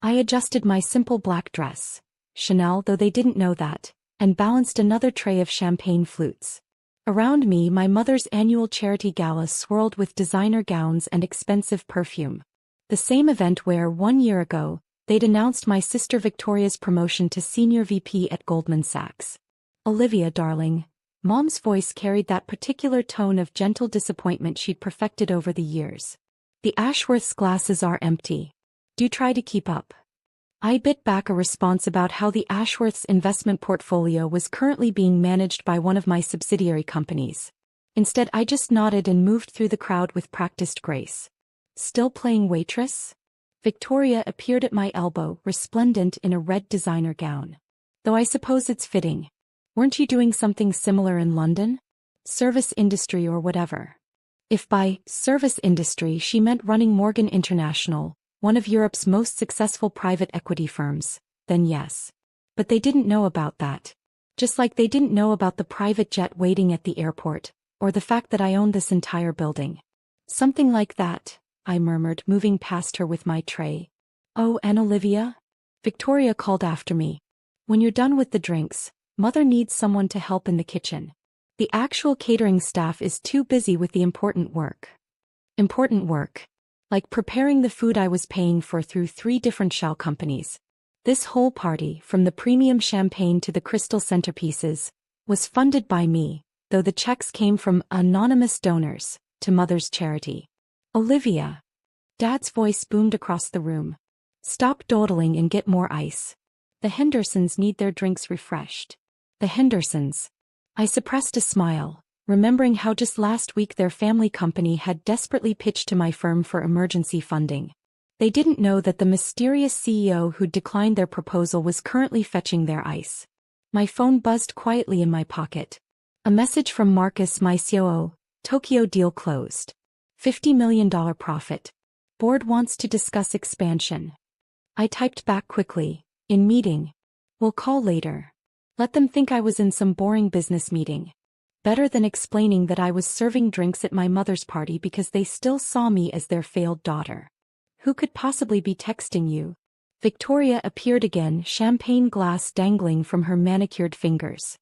I adjusted my simple black dress, Chanel though they didn't know that, and balanced another tray of champagne flutes. Around me my mother's annual charity gala swirled with designer gowns and expensive perfume. The same event where, 1 year ago, they'd announced my sister Victoria's promotion to senior VP at Goldman Sachs. Olivia, darling. Mom's voice carried that particular tone of gentle disappointment she'd perfected over the years. The Ashworth's glasses are empty. Do try to keep up. I bit back a response about how the Ashworth's investment portfolio was currently being managed by one of my subsidiary companies. Instead, I just nodded and moved through the crowd with practiced grace. Still playing waitress? Victoria appeared at my elbow, resplendent in a red designer gown. Though I suppose it's fitting. Weren't you doing something similar in London? Service industry or whatever. If by service industry she meant running Morgan International, one of Europe's most successful private equity firms, then yes. But they didn't know about that. Just like they didn't know about the private jet waiting at the airport, or the fact that I owned this entire building. Something like that, I murmured, moving past her with my tray. Oh, and Olivia? Victoria called after me. When you're done with the drinks, Mother needs someone to help in the kitchen. The actual catering staff is too busy with the important work. Important work. Like preparing the food I was paying for through 3 different shell companies. This whole party, from the premium champagne to the crystal centerpieces, was funded by me, though the checks came from anonymous donors, to Mother's charity. Olivia. Dad's voice boomed across the room. Stop dawdling and get more ice. The Hendersons need their drinks refreshed. The Hendersons. I suppressed a smile, remembering how just last week their family company had desperately pitched to my firm for emergency funding. They didn't know that the mysterious CEO who'd declined their proposal was currently fetching their ice. My phone buzzed quietly in my pocket. A message from Marcus, my COO. Tokyo deal closed. $50 million profit. Board wants to discuss expansion. I typed back quickly. In meeting. We'll call later. Let them think I was in some boring business meeting. Better than explaining that I was serving drinks at my mother's party because they still saw me as their failed daughter. Who could possibly be texting you? Victoria appeared again, champagne glass dangling from her manicured fingers.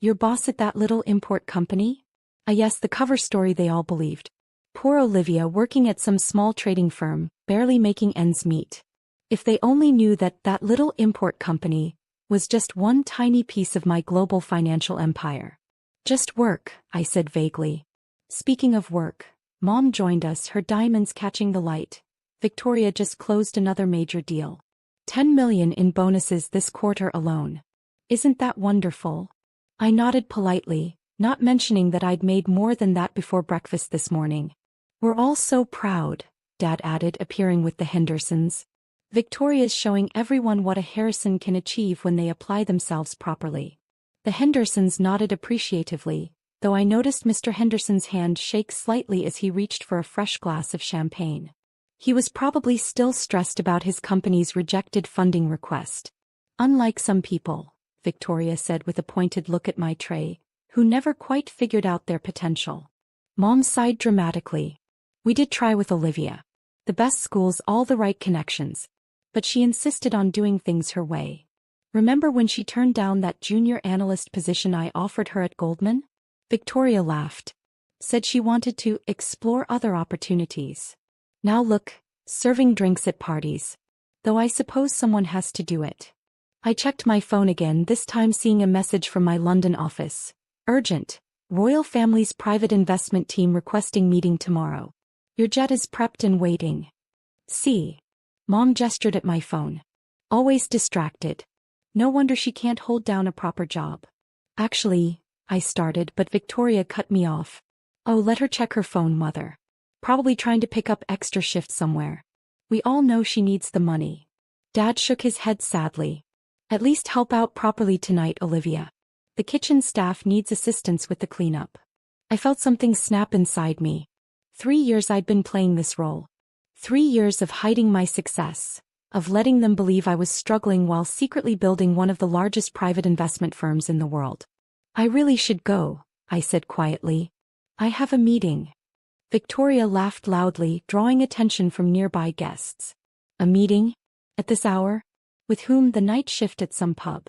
Your boss at that little import company? Yes, the cover story they all believed. Poor Olivia working at some small trading firm, barely making ends meet. If they only knew that that little import company was just one tiny piece of my global financial empire. Just work, I said vaguely. Speaking of work, Mom joined us, her diamonds catching the light. Victoria just closed another major deal. 10 million in bonuses this quarter alone. Isn't that wonderful? I nodded politely, not mentioning that I'd made more than that before breakfast this morning. We're all so proud, Dad added, appearing with the Hendersons. Victoria's showing everyone what a Harrison can achieve when they apply themselves properly. The Hendersons nodded appreciatively, though I noticed Mr. Henderson's hand shake slightly as he reached for a fresh glass of champagne. He was probably still stressed about his company's rejected funding request. Unlike some people, Victoria said with a pointed look at my tray, who never quite figured out their potential. Mom sighed dramatically. We did try with Olivia. The best schools, all the right connections. But she insisted on doing things her way. Remember when she turned down that junior analyst position I offered her at Goldman? Victoria laughed. Said she wanted to explore other opportunities. Now look, serving drinks at parties. Though I suppose someone has to do it. I checked my phone again, this time seeing a message from my London office. Urgent. Royal Family's private investment team requesting meeting tomorrow. Your jet is prepped and waiting. See. Mom gestured at my phone. Always distracted. No wonder she can't hold down a proper job. Actually, I started, but Victoria cut me off. Oh, let her check her phone, Mother. Probably trying to pick up extra shifts somewhere. We all know she needs the money. Dad shook his head sadly. At least help out properly tonight, Olivia. The kitchen staff needs assistance with the cleanup. I felt something snap inside me. 3 years I'd been playing this role. 3 years of hiding my success. Of letting them believe I was struggling while secretly building one of the largest private investment firms in the world. I really should go, I said quietly. I have a meeting. Victoria laughed loudly, drawing attention from nearby guests. A meeting? At this hour? With whom? The night shift at some pub.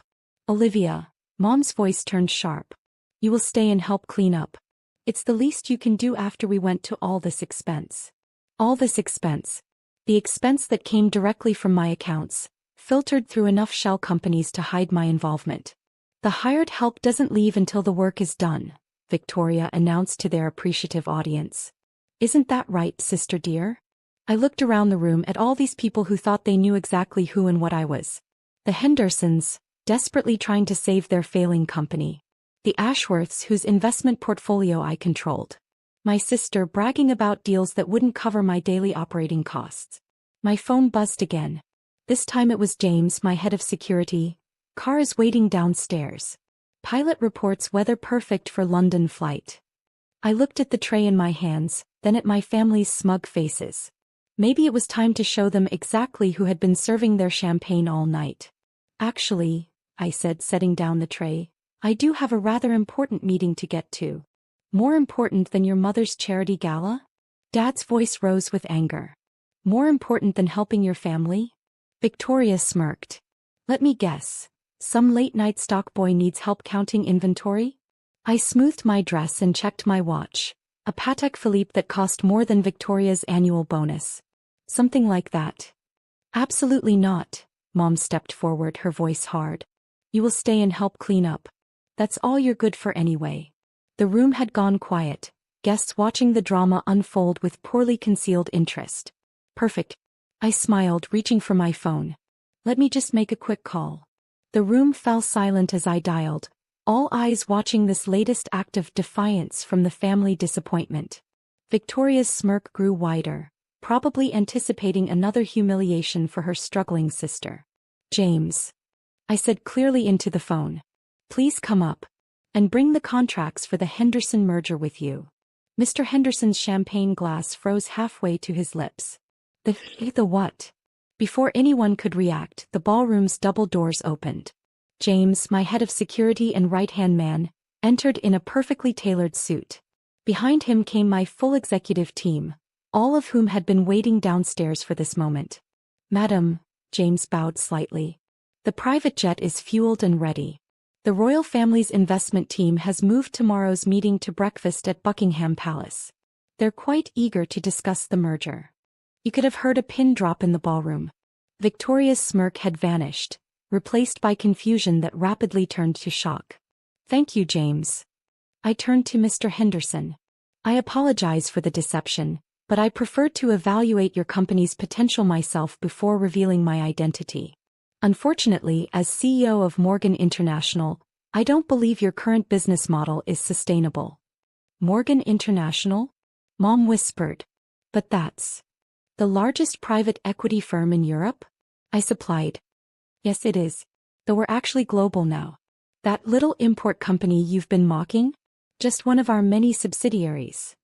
Olivia. Mom's voice turned sharp. You will stay and help clean up. It's the least you can do after we went to all this expense. All this expense. The expense that came directly from my accounts, filtered through enough shell companies to hide my involvement. The hired help doesn't leave until the work is done, Victoria announced to their appreciative audience. Isn't that right, sister dear? I looked around the room at all these people who thought they knew exactly who and what I was. The Hendersons, desperately trying to save their failing company. The Ashworths, whose investment portfolio I controlled. My sister bragging about deals that wouldn't cover my daily operating costs. My phone buzzed again. This time it was James, my head of security. Car is waiting downstairs. Pilot reports weather perfect for London flight. I looked at the tray in my hands, then at my family's smug faces. Maybe it was time to show them exactly who had been serving their champagne all night. Actually, I said, setting down the tray, I do have a rather important meeting to get to. More important than your mother's charity gala? Dad's voice rose with anger. More important than helping your family? Victoria smirked. Let me guess. Some late-night stock boy needs help counting inventory? I smoothed my dress and checked my watch. A Patek Philippe that cost more than Victoria's annual bonus. Something like that. Absolutely not. Mom stepped forward, her voice hard. You will stay and help clean up. That's all you're good for anyway. The room had gone quiet, guests watching the drama unfold with poorly concealed interest. Perfect. I smiled, reaching for my phone. Let me just make a quick call. The room fell silent as I dialed, all eyes watching this latest act of defiance from the family disappointment. Victoria's smirk grew wider, probably anticipating another humiliation for her struggling sister. James. I said clearly into the phone. Please come up. And bring the contracts for the Henderson merger with you. Mr. Henderson's champagne glass froze halfway to his lips. The what? Before anyone could react, the ballroom's double doors opened. James, my head of security and right-hand man, entered in a perfectly tailored suit. Behind him came my full executive team, all of whom had been waiting downstairs for this moment. Madam, James bowed slightly. The private jet is fueled and ready. The royal family's investment team has moved tomorrow's meeting to breakfast at Buckingham Palace. They're quite eager to discuss the merger. You could have heard a pin drop in the ballroom. Victoria's smirk had vanished, replaced by confusion that rapidly turned to shock. Thank you, James. I turned to Mr. Henderson. I apologize for the deception, but I preferred to evaluate your company's potential myself before revealing my identity. Unfortunately, as CEO of Morgan International, I don't believe your current business model is sustainable. Morgan International? Mom whispered. But that's the largest private equity firm in Europe? I supplied. Yes, it is. Though we're actually global now. That little import company you've been mocking? Just one of our many subsidiaries.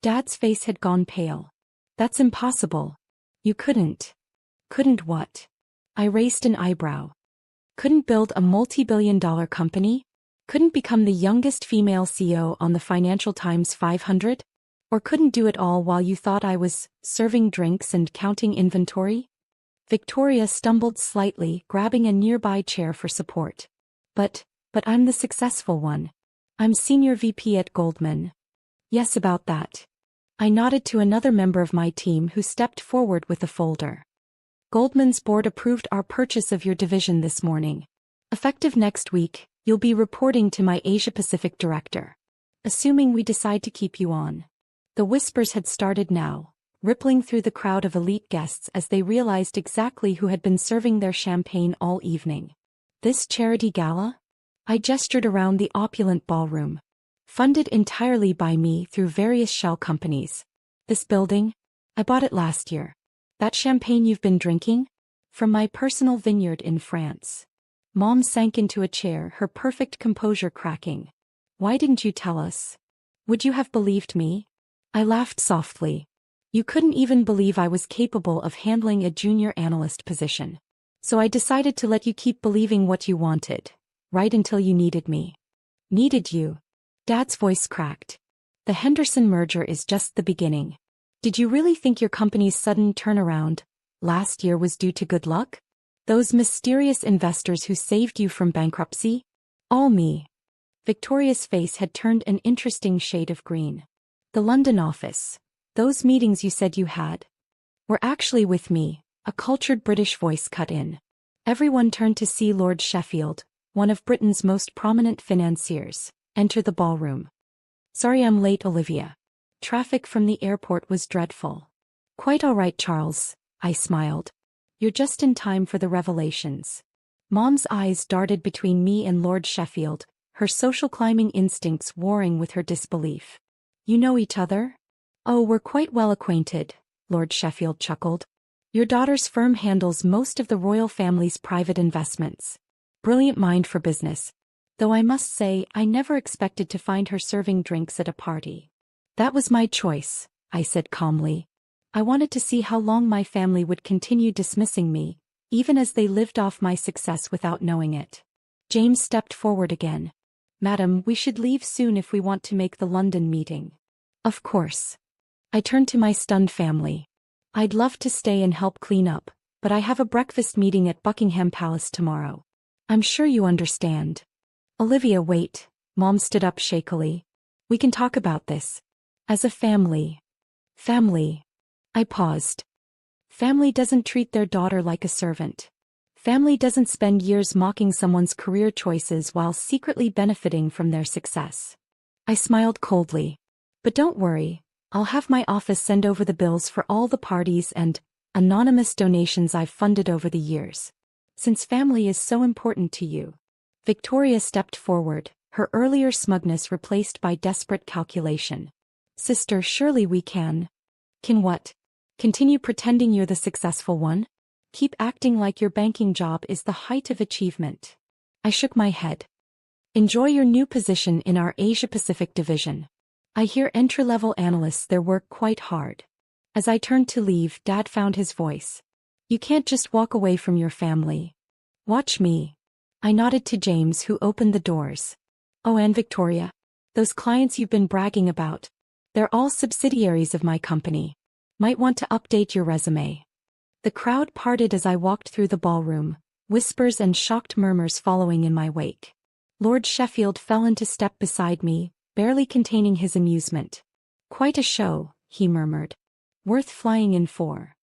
Dad's face had gone pale. That's impossible. You couldn't. Couldn't what? I raised an eyebrow. Couldn't build a multi-billion-dollar company? Couldn't become the youngest female CEO on the Financial Times 500? Or couldn't do it all while you thought I was serving drinks and counting inventory? Victoria stumbled slightly, grabbing a nearby chair for support. But I'm the successful one. I'm Senior VP at Goldman. Yes, about that. I nodded to another member of my team who stepped forward with a folder. Goldman's board approved our purchase of your division this morning. Effective next week, you'll be reporting to my Asia-Pacific director. Assuming we decide to keep you on. The whispers had started now, rippling through the crowd of elite guests as they realized exactly who had been serving their champagne all evening. This charity gala? I gestured around the opulent ballroom. Funded entirely by me through various shell companies. This building? I bought it last year. That champagne you've been drinking? From my personal vineyard in France. Mom sank into a chair, her perfect composure cracking. Why didn't you tell us? Would you have believed me? I laughed softly. You couldn't even believe I was capable of handling a junior analyst position. So I decided to let you keep believing what you wanted. Right until you needed me. Needed you? Dad's voice cracked. The Henderson merger is just the beginning. Did you really think your company's sudden turnaround last year was due to good luck? Those mysterious investors who saved you from bankruptcy? All me. Victoria's face had turned an interesting shade of green. The London office. Those meetings you said you had were actually with me, a cultured British voice cut in. Everyone turned to see Lord Sheffield, one of Britain's most prominent financiers, enter the ballroom. Sorry I'm late, Olivia. Traffic from the airport was dreadful. Quite all right, Charles, I smiled. You're just in time for the revelations. Mom's eyes darted between me and Lord Sheffield, her social climbing instincts warring with her disbelief. You know each other? Oh, we're quite well acquainted, Lord Sheffield chuckled. Your daughter's firm handles most of the royal family's private investments. Brilliant mind for business. Though I must say I never expected to find her serving drinks at a party. That was my choice, I said calmly. I wanted to see how long my family would continue dismissing me, even as they lived off my success without knowing it. James stepped forward again. Madam, we should leave soon if we want to make the London meeting. Of course. I turned to my stunned family. I'd love to stay and help clean up, but I have a breakfast meeting at Buckingham Palace tomorrow. I'm sure you understand. Olivia, wait. Mom stood up shakily. We can talk about this. As a family. Family. I paused. Family doesn't treat their daughter like a servant. Family doesn't spend years mocking someone's career choices while secretly benefiting from their success. I smiled coldly. But don't worry, I'll have my office send over the bills for all the parties and anonymous donations I've funded over the years. Since family is so important to you. Victoria stepped forward, her earlier smugness replaced by desperate calculation. Sister, surely we can. Can what? Continue pretending you're the successful one? Keep acting like your banking job is the height of achievement. I shook my head. Enjoy your new position in our Asia-Pacific division. I hear entry-level analysts there work quite hard. As I turned to leave, Dad found his voice. You can't just walk away from your family. Watch me. I nodded to James, who opened the doors. Oh, and Victoria. Those clients you've been bragging about. They're all subsidiaries of my company. Might want to update your resume. The crowd parted as I walked through the ballroom, whispers and shocked murmurs following in my wake. Lord Sheffield fell into step beside me, barely containing his amusement. Quite a show, he murmured. Worth flying in for.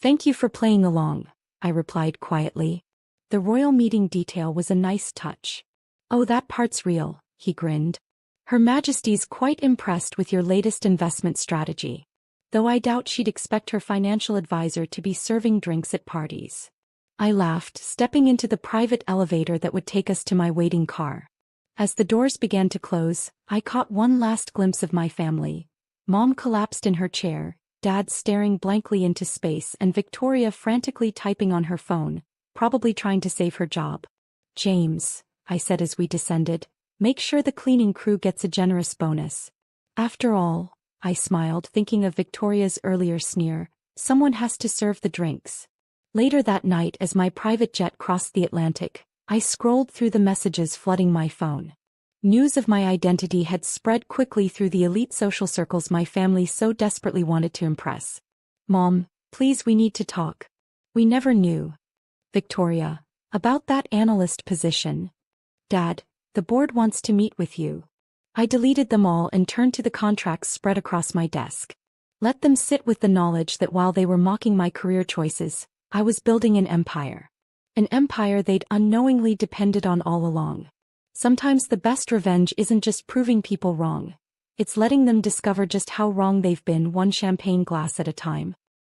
Thank you for playing along, I replied quietly. The royal meeting detail was a nice touch. Oh, that part's real, he grinned. Her Majesty's quite impressed with your latest investment strategy. Though I doubt she'd expect her financial advisor to be serving drinks at parties. I laughed, stepping into the private elevator that would take us to my waiting car. As the doors began to close, I caught one last glimpse of my family. Mom collapsed in her chair, Dad staring blankly into space, and Victoria frantically typing on her phone, probably trying to save her job. James, I said as we descended, make sure the cleaning crew gets a generous bonus. After all, I smiled, thinking of Victoria's earlier sneer, someone has to serve the drinks. Later that night, as my private jet crossed the Atlantic, I scrolled through the messages flooding my phone. News of my identity had spread quickly through the elite social circles my family so desperately wanted to impress. Mom, please, we need to talk. We never knew. Victoria, about that analyst position. Dad, the board wants to meet with you. I deleted them all and turned to the contracts spread across my desk. Let them sit with the knowledge that while they were mocking my career choices, I was building an empire. An empire they'd unknowingly depended on all along. Sometimes the best revenge isn't just proving people wrong. It's letting them discover just how wrong they've been, one champagne glass at a time.